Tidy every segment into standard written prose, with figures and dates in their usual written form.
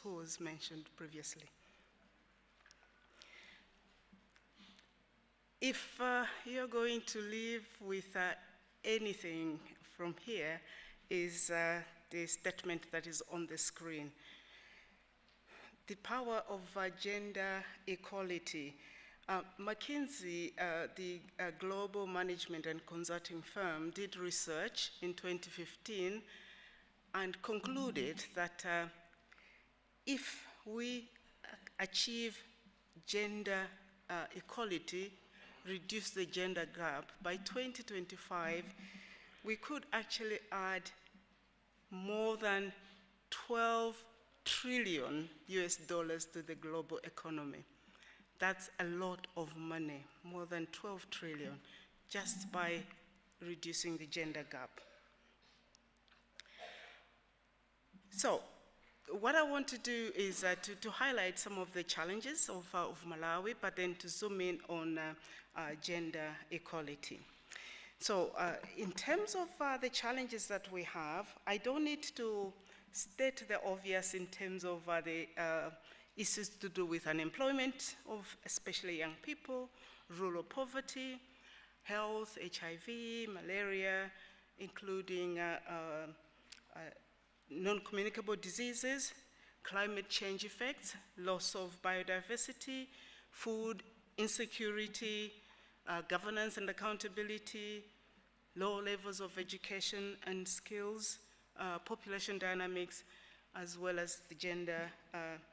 who was mentioned previously. If you're going to leave with anything from here, is the statement that is on the screen. The power of gender equality. McKinsey, the global management and consulting firm, did research in 2015 and concluded that if we achieve gender equality, reduce the gender gap, by 2025, we could actually add more than 12 trillion US dollars to the global economy. That's a lot of money, more than 12 trillion, just by reducing the gender gap. So, what I want to do is to highlight some of the challenges of Malawi, but then to zoom in on gender equality. So in terms of the challenges that we have, I don't need to state the obvious in terms of the issues to do with unemployment of especially young people, rural poverty, health, HIV, malaria, including non-communicable diseases, climate change effects, loss of biodiversity, food insecurity, governance and accountability, low levels of education and skills, population dynamics, as well as the gender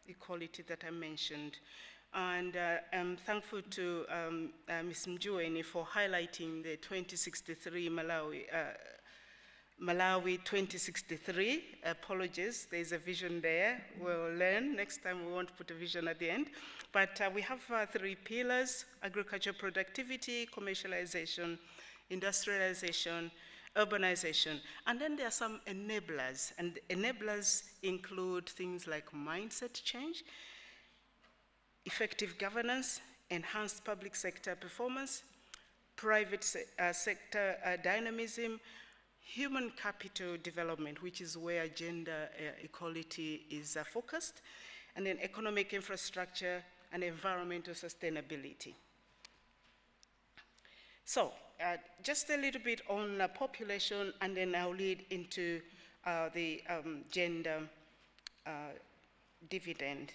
equality that I mentioned. And I'm thankful to Ms. Mjueni for highlighting the 2063 Malawi 2063, apologies, there's a vision there. We'll learn, next time we won't put a vision at the end. But we have 3 pillars: agriculture productivity, commercialization, industrialization, urbanization. And then there are some enablers, and enablers include things like mindset change, effective governance, enhanced public sector performance, private sector dynamism, human capital development, which is where gender equality is focused, and then economic infrastructure and environmental sustainability. So, just a little bit on population, and then I'll lead into the gender dividend.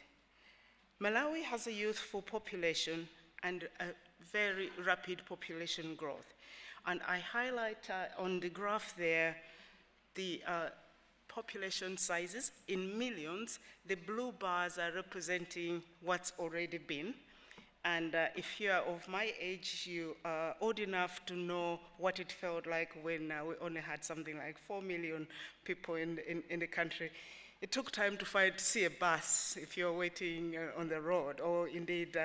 Malawi has a youthful population and a very rapid population growth. And I highlight on the graph there the population sizes in millions. The blue bars are representing what's already been. And if you are of my age, you are old enough to know what it felt like when we only had something like 4 million people in the country. It took time to see a bus if you're waiting on the road, or indeed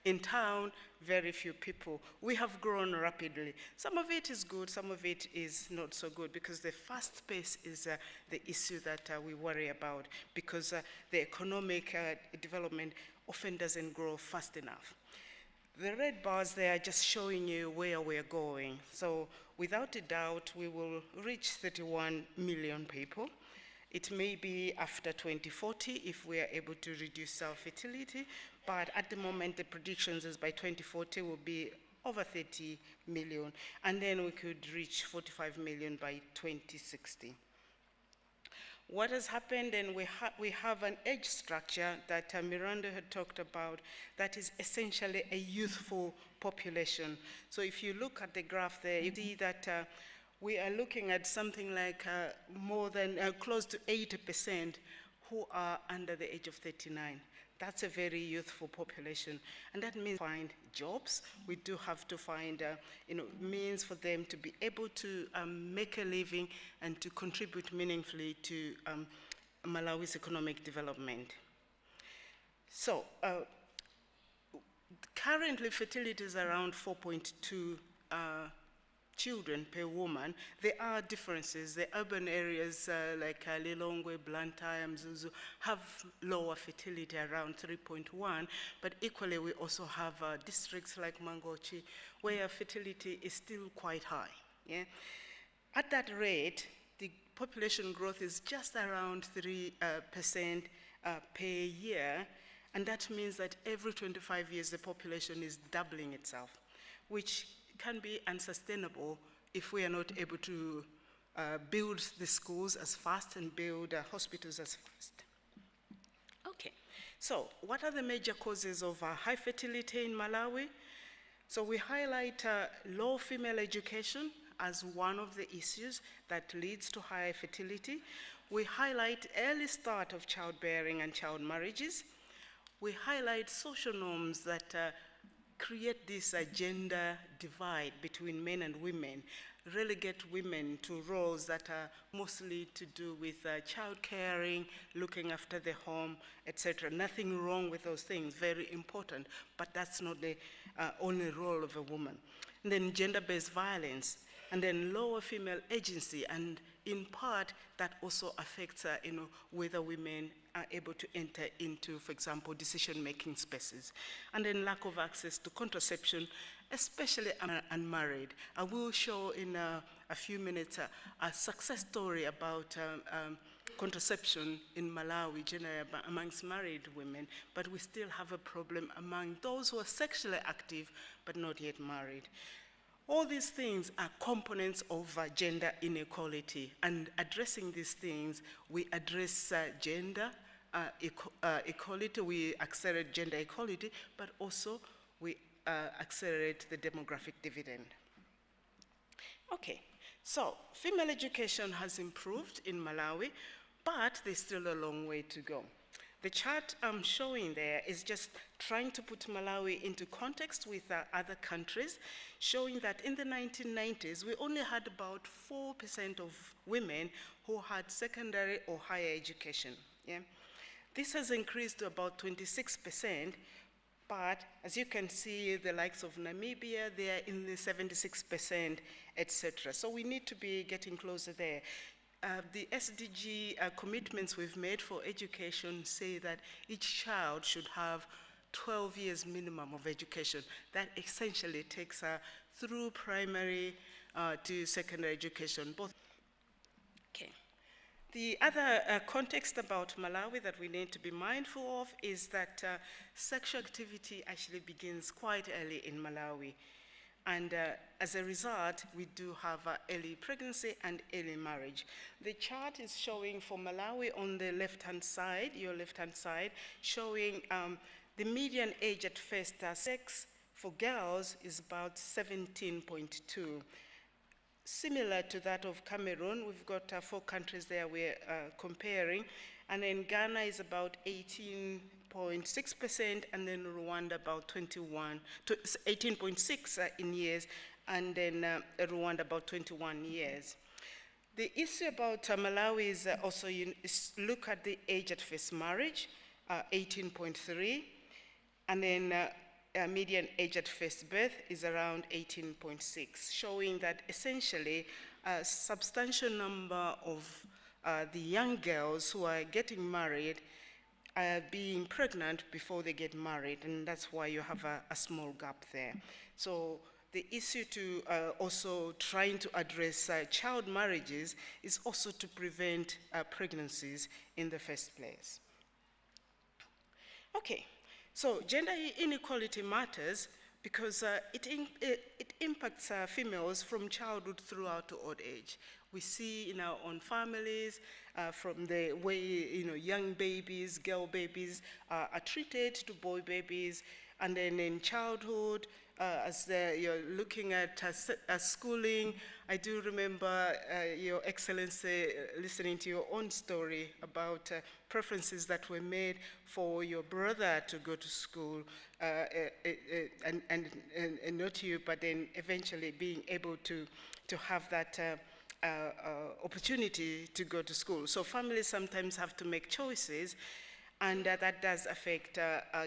in town, very few people. We have grown rapidly. Some of it is good, some of it is not so good, because the fast pace is the issue that we worry about, because the economic development often doesn't grow fast enough. The red bars there are just showing you where we're going. So without a doubt, we will reach 31 million people. It may be after 2040 if we are able to reduce our fertility, but at the moment the predictions is by 2040 will be over 30 million, and then we could reach 45 million by 2060. What has happened, and we have an age structure that Miranda had talked about that is essentially a youthful population. So if you look at the graph there, you see that we are looking at something like more than close to 80% who are under the age of 39. That's a very youthful population, and that means find jobs. We do have to find means for them to be able to make a living and to contribute meaningfully to Malawi's economic development. So currently fertility is around 4.2 children per woman. There are differences. The urban areas like Lilongwe, Blantyre, Mzuzu have lower fertility, around 3.1, but equally we also have districts like Mangochi where fertility is still quite high. Yeah? At that rate, the population growth is just around 3% per year, and that means that every 25 years the population is doubling itself, which can be unsustainable if we are not able to build the schools as fast and build hospitals as fast. Okay, so what are the major causes of high fertility in Malawi? So we highlight low female education as one of the issues that leads to high fertility. We highlight early start of childbearing and child marriages. We highlight social norms that create this gender divide between men and women, relegate women to roles that are mostly to do with child caring, looking after the home, etc. Nothing wrong with those things, very important, but that's not the only role of a woman. And then gender-based violence, and then lower female agency, and in part that also affects whether women are able to enter into, for example, decision-making spaces. And then lack of access to contraception, especially unmarried. I will show in a few minutes a success story about contraception in Malawi, generally amongst married women, but we still have a problem among those who are sexually active but not yet married. All these things are components of gender inequality, and addressing these things, we address gender equality, we accelerate gender equality, but also we accelerate the demographic dividend. Okay, so female education has improved in Malawi, but there's still a long way to go. The chart I'm showing there is just trying to put Malawi into context with other countries, showing that in the 1990s, we only had about 4% of women who had secondary or higher education. Yeah? This has increased to about 26%, but as you can see, the likes of Namibia, they are in the 76%, etc. So we need to be getting closer there. The SDG commitments we've made for education say that each child should have 12 years minimum of education. That essentially takes through primary to secondary education, both. Okay. The other context about Malawi that we need to be mindful of is that sexual activity actually begins quite early in Malawi. And as a result, we do have early pregnancy and early marriage. The chart is showing for Malawi on the left-hand side, your left-hand side, showing the median age at first sex for girls is about 17.2. Similar to that of Cameroon, we've got 4 countries there we're comparing, and then Ghana is about 18.6%, and then Rwanda about 18.6 in years, and then Rwanda about 21 years. The issue about Malawi is also look at the age at first marriage, 18.3, and then median age at first birth is around 18.6, showing that essentially a substantial number of the young girls who are getting married are being pregnant before they get married, and that's why you have a small gap there. So the issue to also trying to address child marriages is also to prevent pregnancies in the first place. Okay, so gender inequality matters because it impacts females from childhood throughout to old age. We see in our own families, from the way young babies, girl babies are treated to boy babies, and then in childhood, as you're looking at schooling, I do remember Your Excellency listening to your own story about preferences that were made for your brother to go to school, and not you, but then eventually being able to have that opportunity to go to school. So families sometimes have to make choices, and that does affect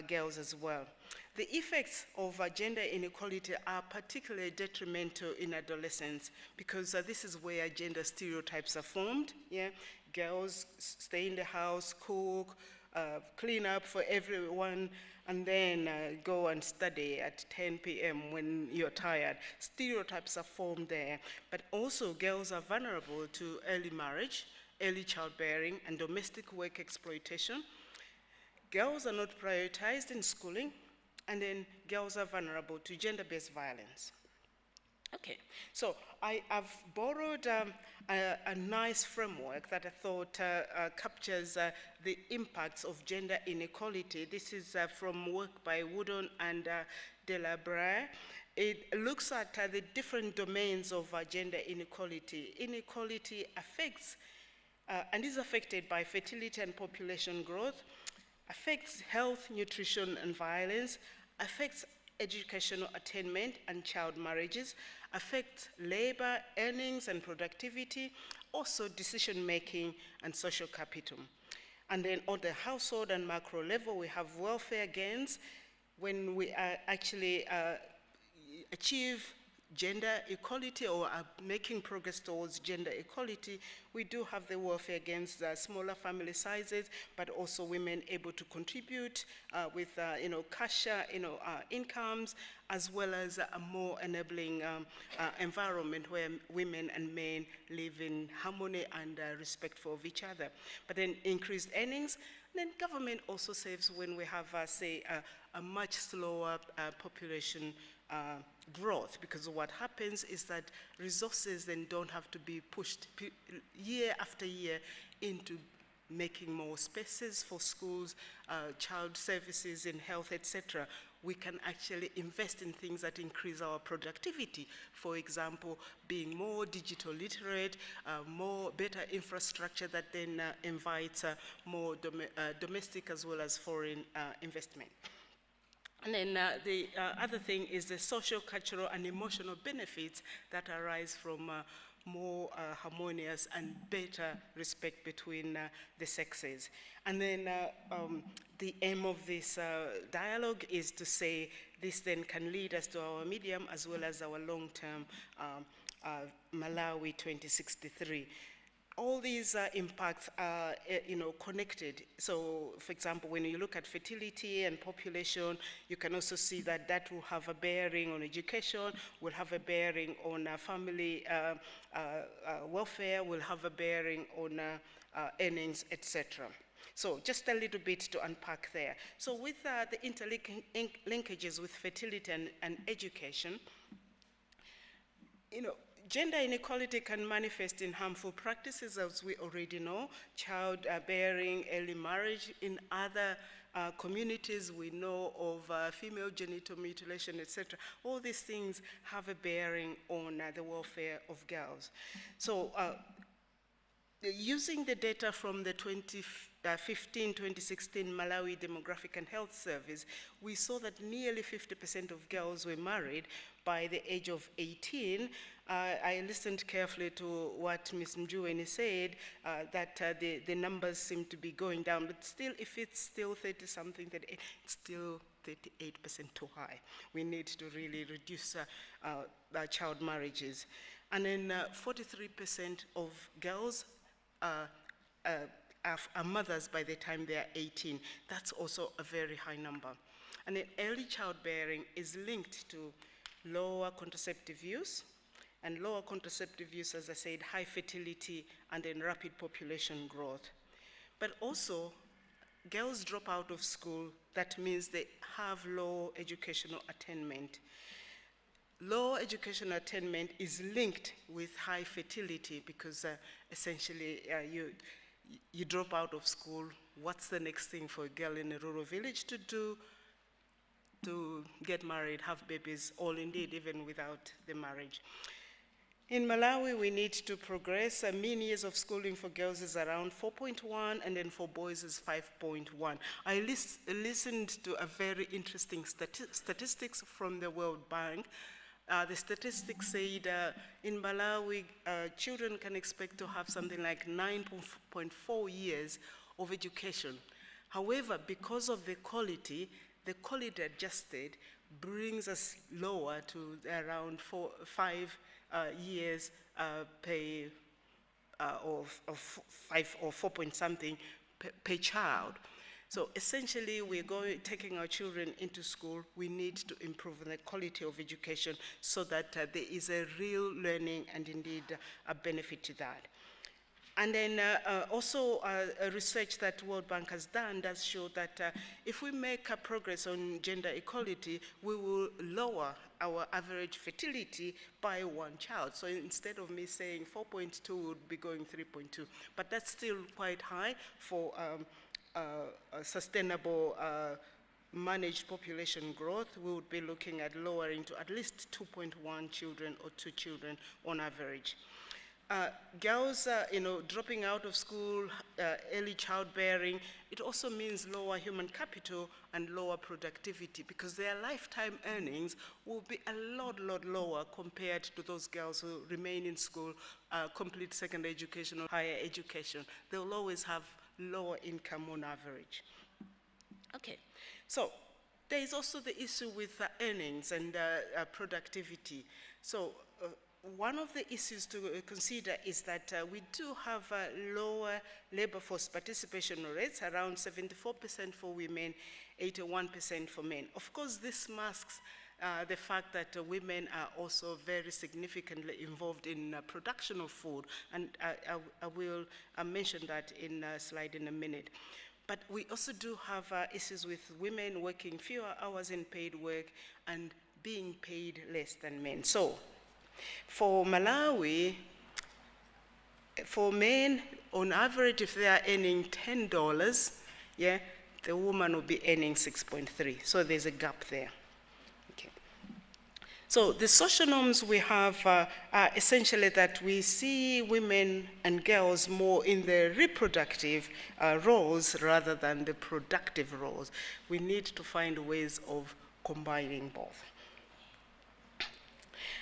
girls as well. The effects of gender inequality are particularly detrimental in adolescence because this is where gender stereotypes are formed. Yeah? Girls stay in the house, cook, clean up for everyone, and then go and study at 10 p.m. when you're tired. Stereotypes are formed there, but also girls are vulnerable to early marriage, early childbearing, and domestic work exploitation. girls are not prioritized in schooling, and then girls are vulnerable to gender-based violence. Okay, so I've borrowed a nice framework that I thought captures the impacts of gender inequality. This is from work by Woodon and Delabrea. It looks at the different domains of gender inequality. Inequality affects and is affected by fertility and population growth, affects health, nutrition, and violence, affects educational attainment and child marriages, affects labor, earnings, and productivity, also decision-making and social capital. And then on the household and macro level, we have welfare gains when we actually achieve gender equality or are making progress towards gender equality. We do have the welfare against smaller family sizes, but also women able to contribute with cash incomes, as well as a more enabling environment where women and men live in harmony and respect for each other. But then increased earnings. Then government also saves when we have, say, a much slower population growth, because what happens is that resources then don't have to be pushed year after year into making more spaces for schools, child services in health, etc. We can actually invest in things that increase our productivity. For example, being more digital literate, better infrastructure that then invites more domestic as well as foreign investment. And then the other thing is the social, cultural, and emotional benefits that arise from more harmonious and better respect between the sexes. And then the aim of this dialogue is to say this then can lead us to our medium as well as our long-term Malawi 2063. All these impacts are connected. So, for example, when you look at fertility and population, you can also see that that will have a bearing on education, will have a bearing on family welfare, will have a bearing on earnings, etc. So just a little bit to unpack there. So with the interlinkages with fertility and education, gender inequality can manifest in harmful practices, as we already know, childbearing, early marriage. In other communities, we know of female genital mutilation, etc. All these things have a bearing on the welfare of girls. So using the data from the 2015-2016 Malawi Demographic and Health Service, we saw that nearly 50% of girls were married by the age of 18. I listened carefully to what Ms. Mjuweni said, that the numbers seem to be going down, but still, if it's still 30-something, it's still 38% too high. We need to really reduce child marriages. And then 43% of girls are mothers by the time they are 18. That's also a very high number. And then early childbearing is linked to lower contraceptive use, and lower contraceptive use, as I said, high fertility, and then rapid population growth. But also, girls drop out of school. That means they have low educational attainment. Low educational attainment is linked with high fertility because essentially you drop out of school. What's the next thing for a girl in a rural village to do? To get married, have babies, or indeed even without the marriage. In Malawi, we need to progress. Mean years of schooling for girls is around 4.1, and then for boys is 5.1. I listened to a very interesting statistics from the World Bank. The statistics said in Malawi, children can expect to have something like 9.4 years of education. However, because of the quality adjusted brings us lower to around 5 years or 5 or 4 point something per child. So essentially, we're taking our children into school. We need to improve the quality of education so that there is a real learning and indeed a benefit to that. And then also a research that World Bank has done does show that if we make a progress on gender equality, we will lower our average fertility by 1 child. So instead of me saying 4.2, we would be going 3.2. But that's still quite high for a sustainable managed population growth. We would be looking at lowering to at least 2.1 children or 2 children on average. Girls, dropping out of school, early childbearing, it also means lower human capital and lower productivity because their lifetime earnings will be a lot lower compared to those girls who remain in school, complete secondary education or higher education. They will always have lower income on average. Okay, so there is also the issue with earnings and productivity. So one of the issues to consider is that we do have lower labor force participation rates, around 74% for women, 81% for men. Of course, this masks the fact that women are also very significantly involved in production of food, and I will mention that in a slide in a minute. But we also do have issues with women working fewer hours in paid work and being paid less than men. So, for Malawi, for men, on average, if they are earning $10, yeah, the woman will be earning 6.3. So there's a gap there. Okay. So the social norms we have are essentially that we see women and girls more in the reproductive roles rather than the productive roles. We need to find ways of combining both.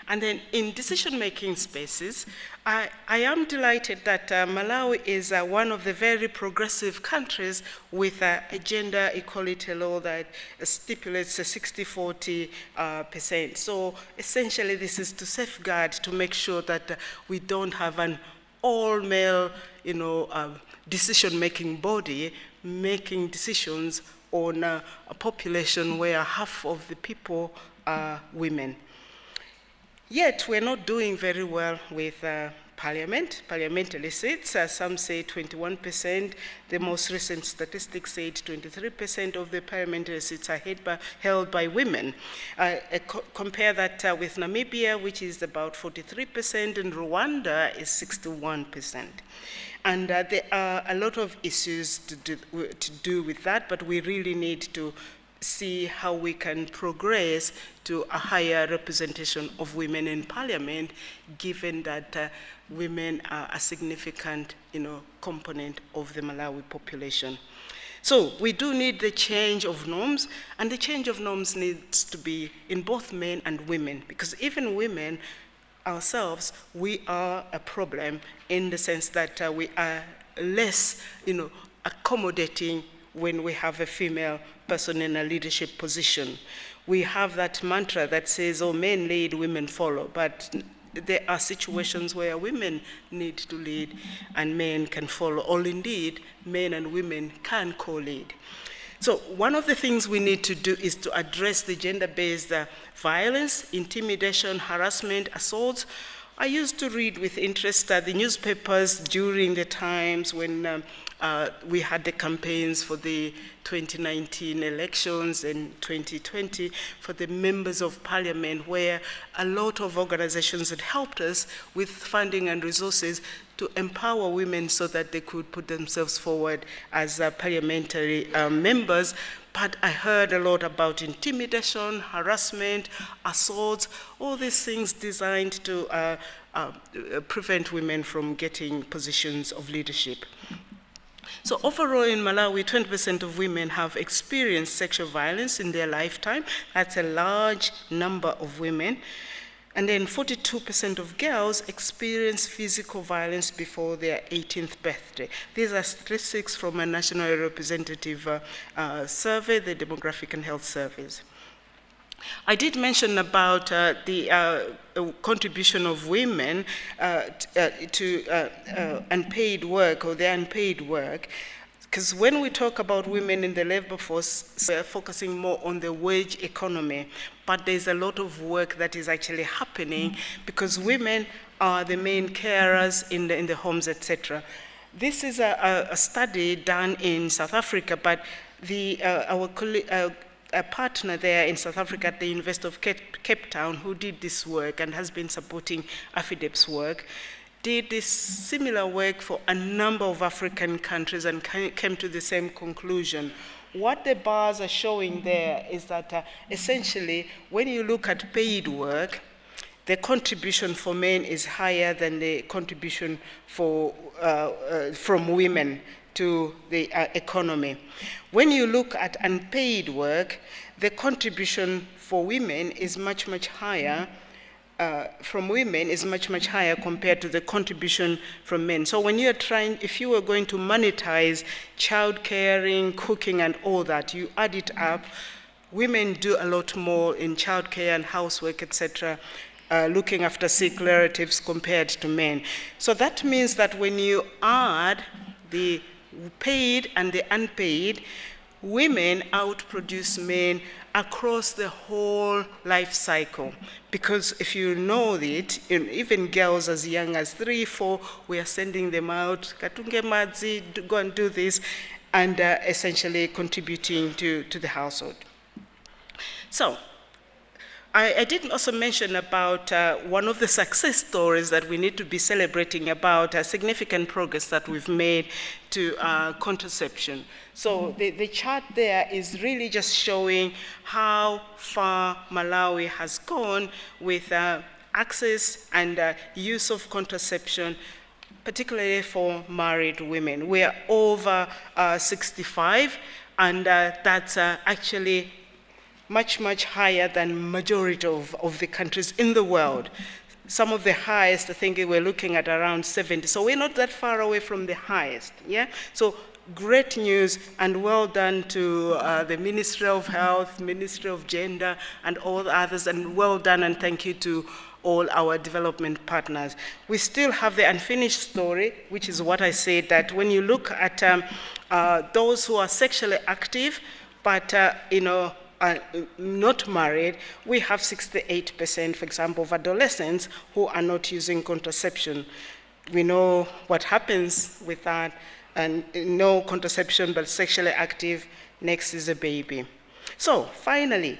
And then in decision-making spaces, I am delighted that Malawi is one of the very progressive countries with a gender equality law that stipulates a 60-40%. So essentially this is to safeguard, to make sure that we don't have an all-male, decision-making body making decisions on a population where half of the people are women. Yet, we're not doing very well with parliamentary seats. Some say 21%. The most recent statistics said 23% of the parliamentary seats are held by women. Compare that with Namibia, which is about 43%, and Rwanda is 61%. And there are a lot of issues to do with that, but we really need to see how we can progress to a higher representation of women in parliament, given that women are a significant, component of the Malawi population. So we do need the change of norms, and the change of norms needs to be in both men and women, because even women ourselves, we are a problem in the sense that we are less, accommodating when we have a female person in a leadership position. We have that mantra that says, oh, men lead, women follow, but there are situations where women need to lead and men can follow, or indeed, men and women can co-lead. So one of the things we need to do is to address the gender-based violence, intimidation, harassment, assaults. I used to read with interest the newspapers during the times when we had the campaigns for the 2019 elections and 2020 for the members of parliament, where a lot of organizations had helped us with funding and resources to empower women so that they could put themselves forward as parliamentary members. But I heard a lot about intimidation, harassment, assaults, all these things designed to prevent women from getting positions of leadership. So overall in Malawi, 20% of women have experienced sexual violence in their lifetime. That's a large number of women. And then 42% of girls experience physical violence before their 18th birthday. These are statistics from a national representative survey, the Demographic and Health Surveys. I did mention about the contribution of women to unpaid work, or their unpaid work, because when we talk about women in the labor force, we're focusing more on the wage economy, but there's a lot of work that is actually happening because women are the main carers in the homes, etc. This is a study done in South Africa, but a partner there in South Africa at the University of Cape Town, who did this work and has been supporting AFIDEP's work, did this similar work for a number of African countries and came to the same conclusion. What the bars are showing there is that essentially, when you look at paid work, the contribution for men is higher than the contribution for, from women to the economy. When you look at unpaid work, the contribution for women is much, much higher, from women is much, much higher compared to the contribution from men. So when you're trying, if you were going to monetize child caring, cooking and all that, you add it up, women do a lot more in childcare and housework, etc., looking after sick relatives compared to men. So that means that when you add the paid and the unpaid, women outproduce men across the whole life cycle. Because if you know it, even girls as young as 3, 4, we are sending them out, katunge madzi, go and do this, and essentially contributing to the household. So, I didn't also mention about one of the success stories that we need to be celebrating about significant progress that we've made to contraception. So the chart there is really just showing how far Malawi has gone with access and use of contraception, particularly for married women. We are over 65, and that's actually much, much higher than majority of the countries in the world. Some of the highest, I think we're looking at around 70. So we're not that far away from the highest, yeah? So great news, and well done to the Ministry of Health, Ministry of Gender, and all the others, and well done and thank you to all our development partners. We still have the unfinished story, which is what I said, that when you look at those who are sexually active, but not married, we have 68%, for example, of adolescents who are not using contraception. We know what happens with that, and no contraception but sexually active, next is a baby. So finally,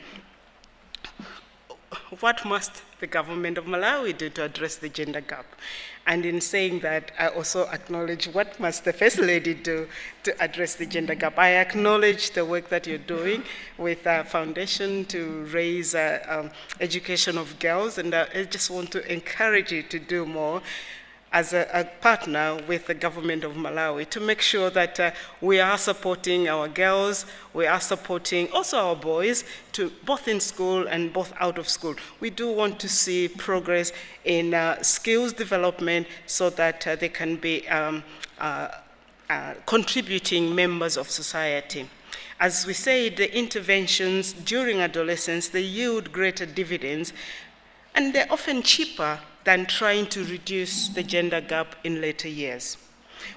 what must the government of Malawi do to address the gender gap? And in saying that, I also acknowledge what must the First Lady do to address the gender gap. I acknowledge the work that you're doing with our foundation to raise education of girls, and I just want to encourage you to do more as a partner with the government of Malawi to make sure that we are supporting our girls, we are supporting also our boys, to both in school and both out of school. We do want to see progress in skills development so that they can be contributing members of society. As we say, the interventions during adolescence, they yield greater dividends, and they're often cheaper than trying to reduce the gender gap in later years.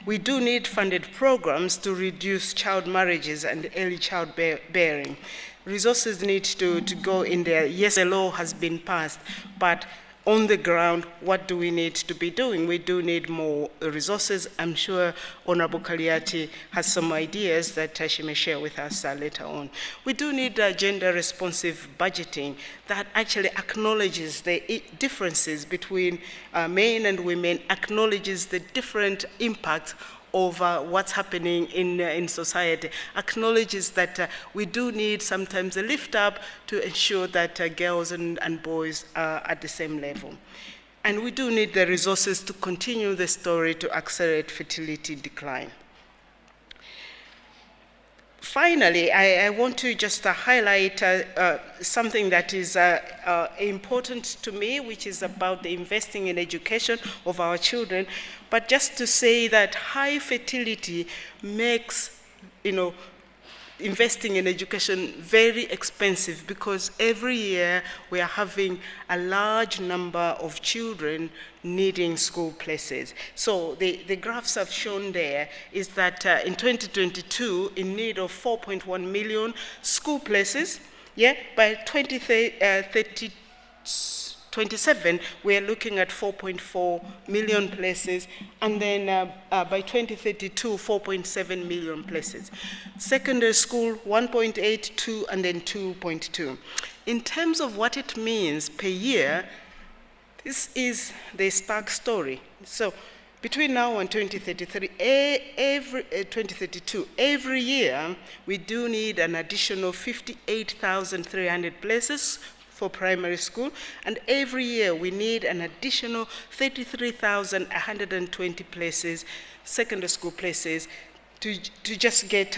We do need funded programs to reduce child marriages and early childbearing. Resources need to go in there. Yes, a law has been passed, but on the ground, what do we need to be doing? We do need more resources. I'm sure Honorable Kaliati has some ideas that she may share with us later on. We do need gender-responsive budgeting that actually acknowledges the differences between men and women, acknowledges the different impacts of what's happening in society, acknowledges that we do need sometimes a lift up to ensure that girls and boys are at the same level. And we do need the resources to continue the story to accelerate fertility decline. Finally, I want to just highlight something that is important to me, which is about the investing in education of our children. But just to say that high fertility makes, investing in education very expensive, because every year we are having a large number of children needing school places. So the graphs I've shown there is that in 2022, in need of 4.1 million school places, yeah, by 2030, 27, we're looking at 4.4 million places, and then by 2032, 4.7 million places. Secondary school, 1.8, 2, and then 2.2. In terms of what it means per year, this is the stark story. So between now and 2033, 2032, every year we do need an additional 58,300 places for primary school, and every year we need an additional 33,120 places, secondary school places, to just get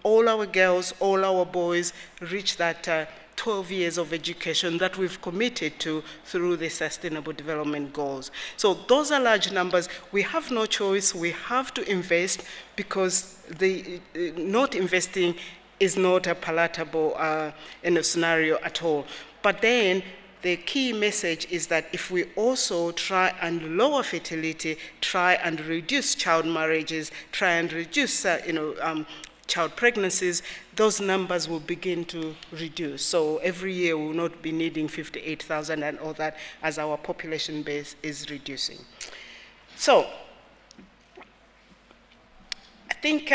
all our girls, all our boys reach that 12 years of education that we've committed to through the Sustainable Development Goals. So those are large numbers. We have no choice. We have to invest, because not investing is not a palatable scenario at all. But then the key message is that if we also try and lower fertility, try and reduce child marriages, try and reduce child pregnancies, those numbers will begin to reduce. So every year we will not be needing 58,000 and all that, as our population base is reducing. So I think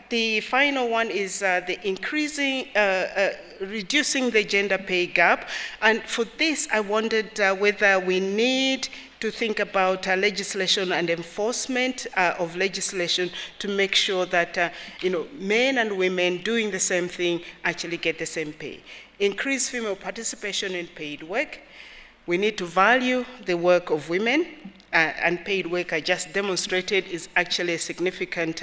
the final one is the reducing the gender pay gap. And for this, I wondered whether we need to think about legislation and enforcement of legislation to make sure that men and women doing the same thing actually get the same pay. Increase female participation in paid work. We need to value the work of women, and paid work, I just demonstrated, is actually a significant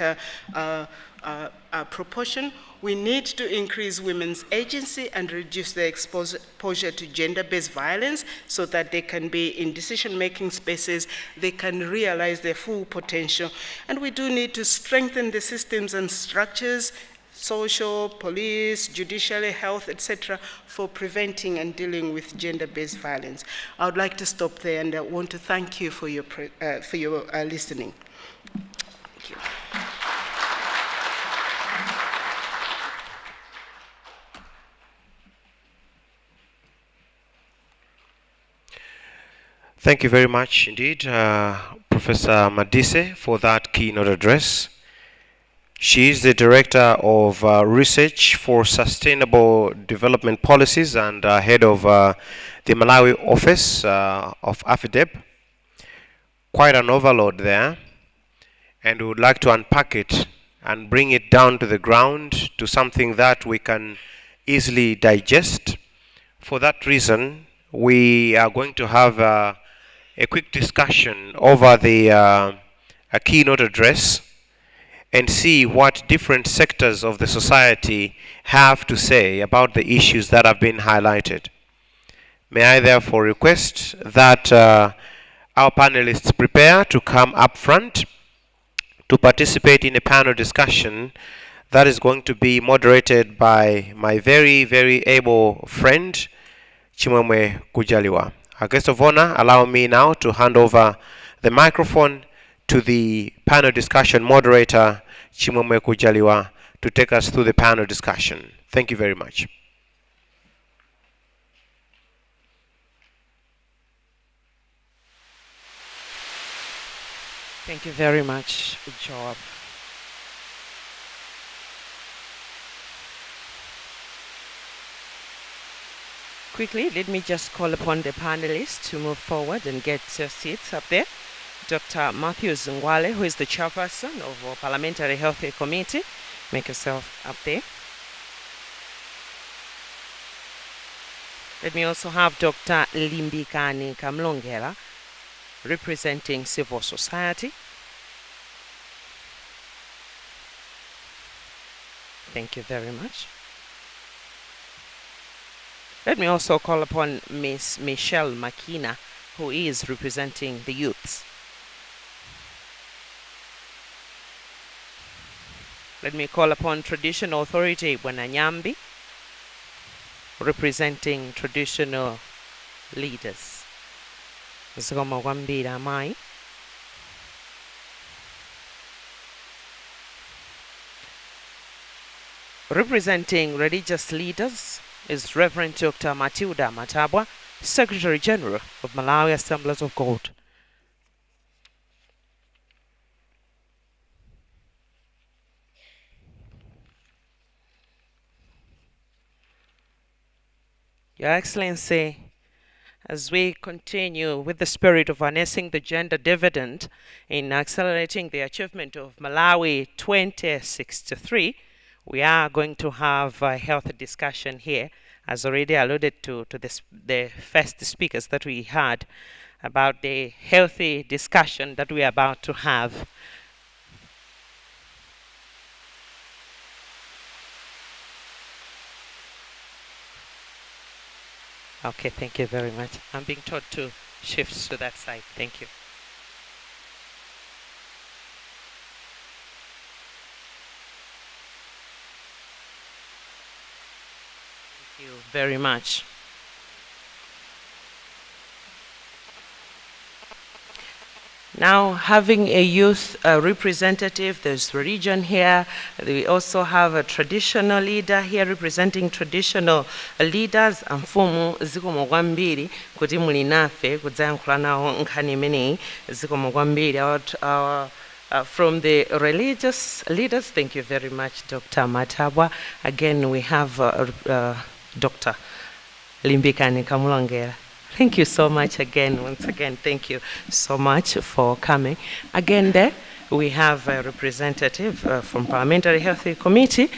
proportion. We need to increase women's agency and reduce their exposure to gender-based violence so that they can be in decision-making spaces, they can realize their full potential. And we do need to strengthen the systems and structures, social, police, judiciary, health, etc., for preventing and dealing with gender-based violence. I would like to stop there, and I want to thank you for your listening. Thank you. Thank you very much indeed, Professor Madise, for that keynote address. She is the Director of Research for Sustainable Development Policies and head of the Malawi office of AFIDEP. Quite an overload there, and we would like to unpack it and bring it down to the ground to something that we can easily digest. For that reason, we are going to have a quick discussion over the a keynote address and see what different sectors of the society have to say about the issues that have been highlighted. May I therefore request that our panelists prepare to come up front to participate in a panel discussion that is going to be moderated by my very, very able friend, Chimwemwe Kujaliwa. Our guest of honor, allow me now to hand over the microphone to the panel discussion moderator, Chimwemwe Kujaliwa, to take us through the panel discussion. Thank you very much. Thank you very much, Joab. Quickly, let me just call upon the panelists to move forward and get seats up there. Dr. Matthew Ngwale, who is the chairperson of our Parliamentary Health Committee. Make yourself up there. Let me also have Dr. Limbikani Kamlongela, representing civil society. Thank you very much. Let me also call upon Miss Michelle Makina, who is representing the youths. Let me call upon Traditional Authority Bwananyambi, representing traditional leaders. Zigoma Wambira Mai. Representing religious leaders is Reverend Dr. Matilda Matabwa, Secretary General of Malawi Assemblies of God. Your Excellency, as we continue with the spirit of harnessing the gender dividend in accelerating the achievement of Malawi 2063, we are going to have a health discussion here, as already alluded to the first speakers that we had about the healthy discussion that we are about to have. Okay, thank you very much. I'm being told to shift to that side. Thank you. Thank you very much. Now, having a youth representative, there's religion here. We also have a traditional leader here representing traditional leaders. Mfumu zikomo kwambiri kuti muli nafe kudzayankhula nawo nkhani imeneyi zikomo kwambiri. From the religious leaders, thank you very much, Dr. Matabwa. Again, we have Dr. Limbikani Kamulongera. Thank you so much again. Once again, thank you so much for coming. Again, there we have a representative from Parliamentary Health Committee.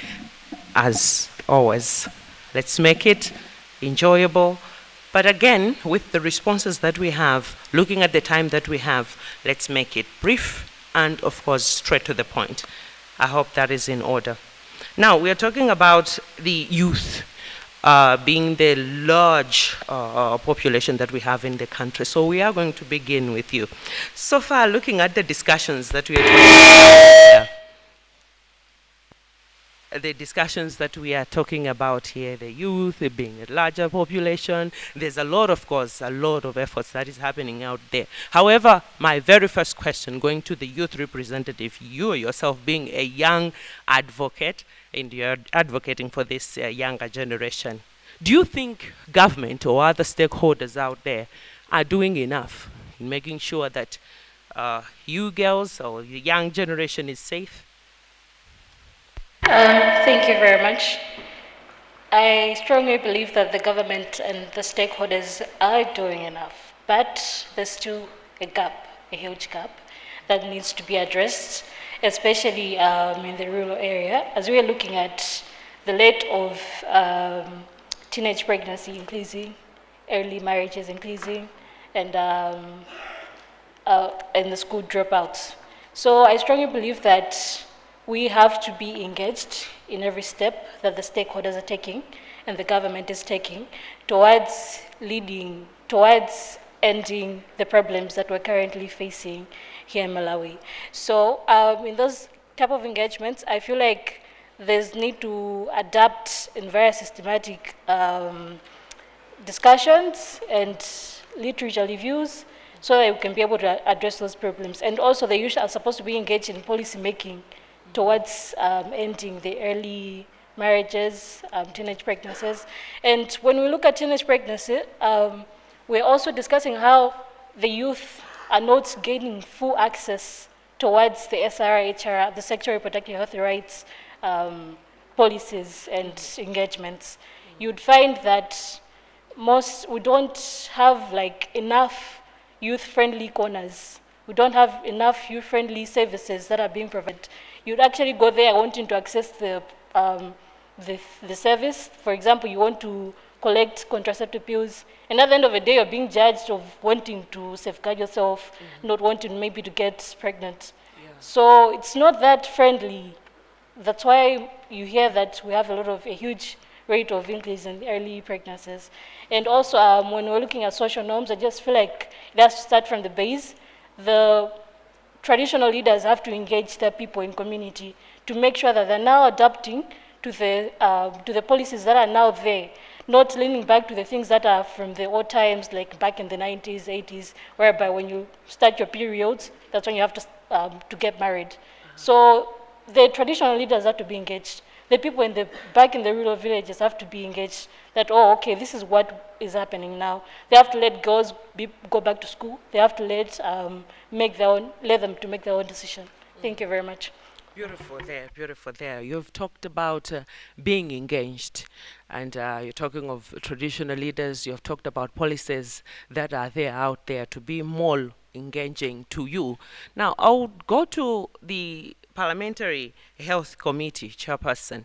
As always, let's make it enjoyable. But again, with the responses that we have, looking at the time that we have, let's make it brief and, of course, straight to the point. I hope that is in order. Now, we are talking about the youth. Being the large population that we have in the country. So we are going to begin with you. So far, looking at the discussions that we are talking about, the discussions that we are talking about here, the youth being a larger population, there's a lot, of course, a lot of efforts that is happening out there. However, my very first question, going to the youth representative, you yourself being a young advocate, and you're advocating for this younger generation. Do you think government or other stakeholders out there are doing enough in making sure that you girls or the young generation is safe? Thank you very much. I strongly believe that the government and the stakeholders are doing enough, but there's still a gap, a huge gap that needs to be addressed, especially in the rural area, as we are looking at the rate of teenage pregnancy increasing, early marriages increasing, and the school dropouts. So I strongly believe that we have to be engaged in every step that the stakeholders are taking and the government is taking towards ending the problems that we're currently facing here in Malawi. So in those type of engagements, I feel like there's need to adapt in very systematic discussions and literature reviews so that we can be able to address those problems. And also the youth are supposed to be engaged in policy making towards ending the early marriages, teenage pregnancies. And when we look at teenage pregnancy, we're also discussing how the youth are not gaining full access towards the SRI, HR, the Sexual Reproductive Health Rights policies and engagements. You'd find that we don't have like enough youth-friendly corners. We don't have enough youth-friendly services that are being provided. You'd actually go there wanting to access the service. For example, you want to collect contraceptive pills, and at the end of the day, you're being judged of wanting to safeguard yourself, not wanting maybe to get pregnant. Yeah. So it's not that friendly. That's why you hear that we have a huge rate of increase in early pregnancies. And also, when we're looking at social norms, I just feel like it has to start from the base. The traditional leaders have to engage their people in community to make sure that they're now adapting to the policies that are now there, not leaning back to the things that are from the old times, like back in the 90s, 80s, whereby when you start your periods, that's when you have to get married. So the traditional leaders have to be engaged. the people back in the rural villages have to be engaged. That, oh, okay, this is what is happening now. They have to let girls go back to school. They have to let them to make their own decision. Thank you very much. Beautiful there, beautiful there. You've talked about being engaged, and you're talking of traditional leaders. You've talked about policies that are there out there to be more engaging to you. Now, I'll go to the Parliamentary Health Committee chairperson,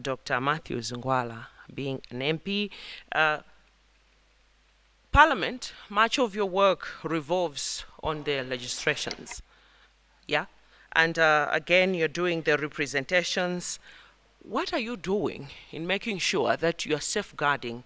Dr. Matthew Zungwala, being an MP. Parliament, much of your work revolves on the legislations. Yeah? And again, you're doing the representations. What are you doing in making sure that you're safeguarding